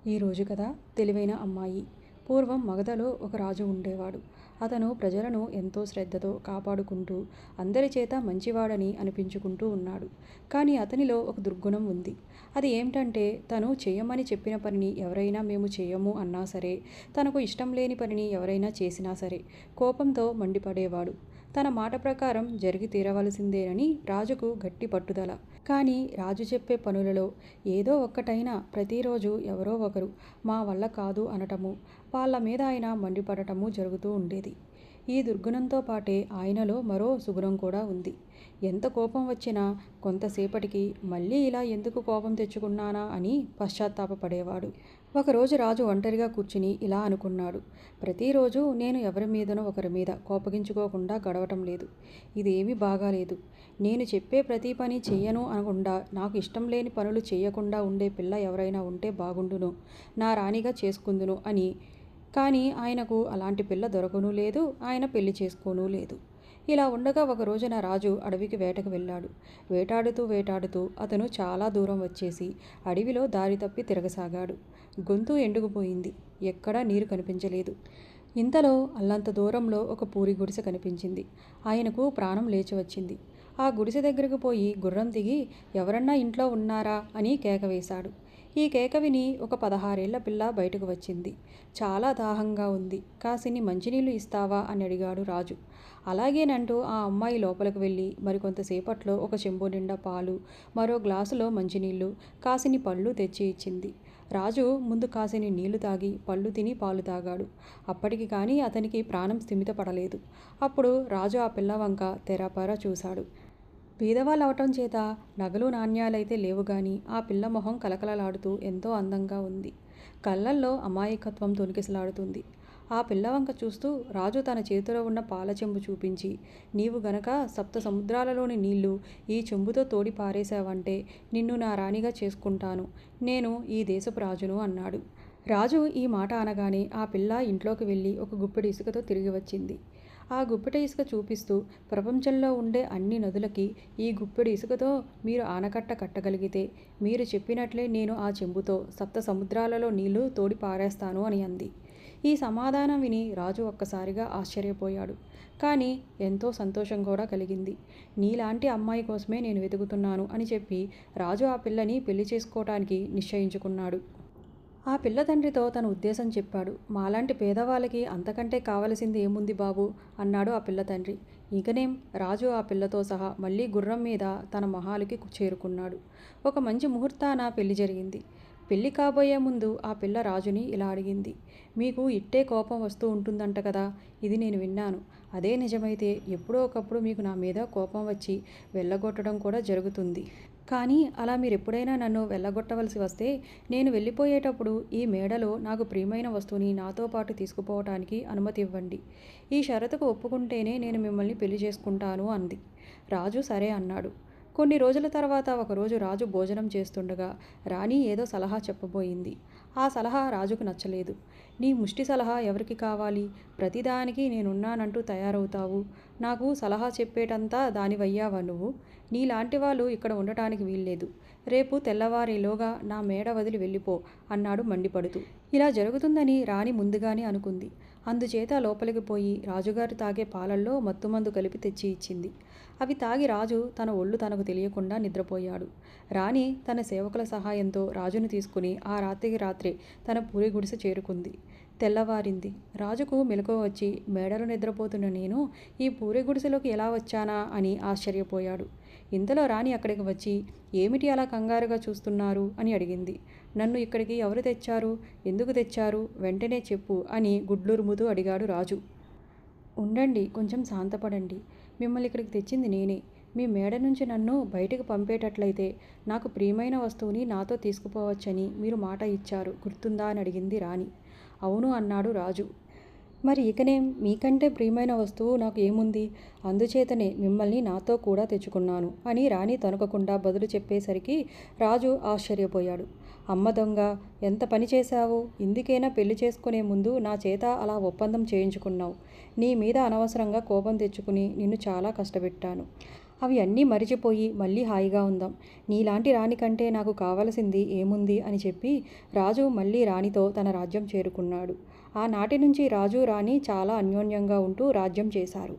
ఈరోజు కథ తెలివైన అమ్మాయి. పూర్వం మగధలో ఒక రాజు ఉండేవాడు. అతను ప్రజలను ఎంతో శ్రద్ధతో కాపాడుకుంటూ అందరి చేత మంచివాడని అనిపించుకుంటూ ఉన్నాడు. కానీ అతనిలో ఒక దుర్గుణం ఉంది. అది ఏమిటంటే తను చేయమని చెప్పిన పనిని ఎవరైనా మేము చేయము అన్నా సరే, తనకు ఇష్టం లేని పనిని ఎవరైనా చేసినా సరే కోపంతో మండిపడేవాడు. తన మాట ప్రకారం జరిగి తీరవలసిందేనని రాజుకు గట్టి పట్టుదల. కానీ రాజు చెప్పే పనులలో ఏదో ఒక్కటైనా ప్రతిరోజు ఎవరో ఒకరు మా వల్ల కాదు అనటము, వాళ్ళ మీద ఆయన మండిపడటము జరుగుతూ ఉండేది. ఈ దుర్గుణంతో పాటే ఆయనలో మరో సుగుణం కూడా ఉంది. ఎంత కోపం వచ్చినా కొంతసేపటికి మళ్ళీ ఇలా ఎందుకు కోపం తెచ్చుకున్నానా అని పశ్చాత్తాపపడేవాడు. ఒకరోజు రాజు ఒంటరిగా కూర్చుని ఇలా అనుకున్నాడు. ప్రతిరోజు నేను ఎవరి మీదనో ఒకరి మీద కోపగించుకోకుండా గడవటం లేదు. ఇదేమీ బాగాలేదు. నేను చెప్పే ప్రతి పని చెయ్యను అనకుండా నాకు ఇష్టం లేని పనులు చేయకుండా ఉండే పిల్ల ఎవరైనా ఉంటే బాగుండును, నా రాణిగా చేసుకుందును అని. కానీ ఆయనకు అలాంటి పిల్ల దొరకనూ లేదు, ఆయన పెళ్లి చేసుకోనూ లేదు. ఇలా ఉండగా ఒక రోజున రాజు అడవికి వేటకు వెళ్ళాడు. వేటాడుతూ వేటాడుతూ అతను చాలా దూరం వచ్చేసి అడవిలో దారి తప్పి తిరగసాగాడు. గొంతు ఎండుకుపోయింది. ఎక్కడా నీరు కనిపించలేదు. ఇంతలో అల్లంత దూరంలో ఒక పూరి గుడిసె కనిపించింది. ఆయనకు ప్రాణం లేచి వచ్చింది. ఆ గుడిసె దగ్గరకు పోయి గుర్రం దిగి ఎవరన్నా ఇంట్లో ఉన్నారా అని కేక వేశాడు. ఈ కేక విని ఒక 16 ఏళ్ల పిల్ల బయటకు వచ్చింది. చాలా దాహంగా ఉంది, కాసిని మంచినీళ్లు ఇస్తావా అని అడిగాడు రాజు. అలాగేనంటూ ఆ అమ్మాయి లోపలికి వెళ్ళి మరికొంతసేపట్లో ఒక చెంబు నిండా పాలు, మరో గ్లాసులో మంచినీళ్లు, కాసిని పళ్ళు తెచ్చి ఇచ్చింది. రాజు ముందు కాసిని నీళ్లు తాగి పళ్ళు తిని పాలు తాగాడు. అప్పటికి కానీ అతనికి ప్రాణం స్థిమితపడలేదు. అప్పుడు రాజు ఆ పిల్ల వంక తెరాపరా చూశాడు. బీదవాళ్ళవటం చేత నగలు నాణ్యాలైతే లేవు గాని ఆ పిల్ల మొహం కలకలలాడుతూ ఎంతో అందంగా ఉంది. కళ్ళల్లో అమాయకత్వం తొణికిసలాడుతుంది. ఆ పిల్ల వంక చూస్తూ రాజు తన చేతిలో ఉన్న పాల చెంబు చూపించి, నీవు గనక 7 సముద్రాలలోని నీళ్లు ఈ చెంబుతో తోడి పారేశావంటే నిన్ను నా రాణిగా చేసుకుంటాను, నేను ఈ దేశపు రాజును అన్నాడు. రాజు ఈ మాట అనగానే ఆ పిల్ల ఇంట్లోకి వెళ్ళి ఒక గుప్పెడు ఇసుకతో తిరిగి వచ్చింది. ఆ గుప్పెట ఇసుక చూపిస్తూ, ప్రపంచంలో ఉండే అన్ని నదులకి ఈ గుప్పెడు ఇసుకతో మీరు ఆనకట్ట కట్టగలిగితే మీరు చెప్పినట్లే నేను ఆ చెంబుతో 7 సముద్రాలలో నీళ్లు తోడి పారేస్తాను అని అంది. ఈ సమాధానం విని రాజు ఒక్కసారిగా ఆశ్చర్యపోయాడు. కానీ ఎంతో సంతోషం కూడా కలిగింది. నీలాంటి అమ్మాయి కోసమే నేను వెతుకుతున్నాను అని చెప్పి రాజు ఆ పిల్లని పెళ్లి చేసుకోవటానికి నిశ్చయించుకున్నాడు. ఆ పిల్ల తండ్రితో తన ఉద్దేశం చెప్పాడు. మాలాంటి పేదవాళ్ళకి అంతకంటే కావలసింది ఏముంది బాబు అన్నాడు ఆ పిల్ల తండ్రి. ఇకనేం రాజు ఆ పిల్లతో సహా మళ్ళీ గుర్రం మీద తన మహాలుకి చేరుకున్నాడు. ఒక మంచి ముహూర్తాన పెళ్లి జరిగింది. పెళ్లి కాబోయే ముందు ఆ పిల్ల రాజుని ఇలా అడిగింది. మీకు ఇట్టే కోపం వస్తూ ఉంటుందంట కదా, ఇది నేను విన్నాను. అదే నిజమైతే ఎప్పుడో ఒకప్పుడు మీకు నా మీద కోపం వచ్చి వెళ్ళగొట్టడం కూడా జరుగుతుంది. కానీ అలా మీరెప్పుడైనా నన్ను వెళ్ళగొట్టవలసి వస్తే నేను వెళ్ళిపోయేటప్పుడు ఈ మేడలో నాకు ప్రియమైన వస్తువుని నాతో పాటు తీసుకుపోవటానికి అనుమతి ఇవ్వండి. ఈ షరతుకు ఒప్పుకుంటేనే నేను మిమ్మల్ని పెళ్లి చేసుకుంటాను అంది. రాజు సరే అన్నాడు. కొన్ని రోజుల తర్వాత ఒకరోజు రాజు భోజనం చేస్తుండగా రాణి ఏదో సలహా చెప్పబోయింది. ఆ సలహా రాజుకు నచ్చలేదు. నీ ముష్టి సలహా ఎవరికి కావాలి? ప్రతిదానికి నేనున్నానంటూ తయారవుతావు. నాకు సలహా చెప్పేటంతా దానివయ్యావా నువ్వు? నీలాంటి వాళ్ళు ఇక్కడ ఉండటానికి వీల్లేదు. రేపు తెల్లవారేలోగా నా మేడ వదిలి వెళ్ళిపో అన్నాడు మండిపడుతూ. ఇలా జరుగుతుందని రాణి ముందుగానే అనుకుంది. అందుచేత లోపలికి పోయి రాజుగారు తాగే పాలల్లో మత్తుమందు కలిపి తెచ్చి ఇచ్చింది. అవి తాగి రాజు తన ఒళ్ళు తనకు తెలియకుండా నిద్రపోయాడు. రాణి తన సేవకుల సహాయంతో రాజును తీసుకుని ఆ రాత్రికి రాత్రే తన పూరి గుడిసె చేరుకుంది. తెల్లవారింది. రాజుకు మెలకువ వచ్చి మేడలో నిద్రపోతున్న నేను ఈ పూరి గుడిసెలోకి ఎలా వచ్చానా అని ఆశ్చర్యపోయాడు. ఇంతలో రాణి అక్కడికి వచ్చి, ఏమిటి అలా కంగారుగా చూస్తున్నారు అని అడిగింది. నన్ను ఇక్కడికి ఎవరు తెచ్చారు? ఎందుకు తెచ్చారు? వెంటనే చెప్పు అని గుడ్లురుముతూ అడిగాడు రాజు. ఉండండి, కొంచెం శాంతపడండి. మిమ్మల్ని ఇక్కడికి తెచ్చింది నేనే. మీ మేడ నుంచి నన్ను బయటికి పంపేటట్లయితే నాకు ప్రియమైన వస్తువుని నాతో తీసుకుపోవచ్చని మీరు మాట ఇచ్చారు, గుర్తుందా అని అడిగింది రాణి. అవును అన్నాడు రాజు. మరి ఇకనేం, మీకంటే ప్రియమైన వస్తువు నాకు ఏముంది? అందుచేతనే మిమ్మల్ని నాతో కూడా తెచ్చుకున్నాను అని రాణి తొనకకుండా బదులు చెప్పేసరికి రాజు ఆశ్చర్యపోయాడు. అమ్మ దొంగ, ఎంత పని చేశావు! ఇందుకైనా పెళ్లి చేసుకునే ముందు నా చేత అలా ఒప్పందం చేయించుకున్నావు. నీ మీద అనవసరంగా కోపం తెచ్చుకుని నిన్ను చాలా కష్టపెట్టాను. అవి అన్నీ మరిచిపోయి మళ్ళీ హాయిగా ఉందాం. నీలాంటి రాణి కంటే నాకు కావలసింది ఏముంది అని చెప్పి రాజు మళ్ళీ రాణితో తన రాజ్యం చేరుకున్నాడు. ఆనాటి నుంచి రాజు రాణి చాలా అన్యోన్యంగా ఉంటూ రాజ్యం చేశారు.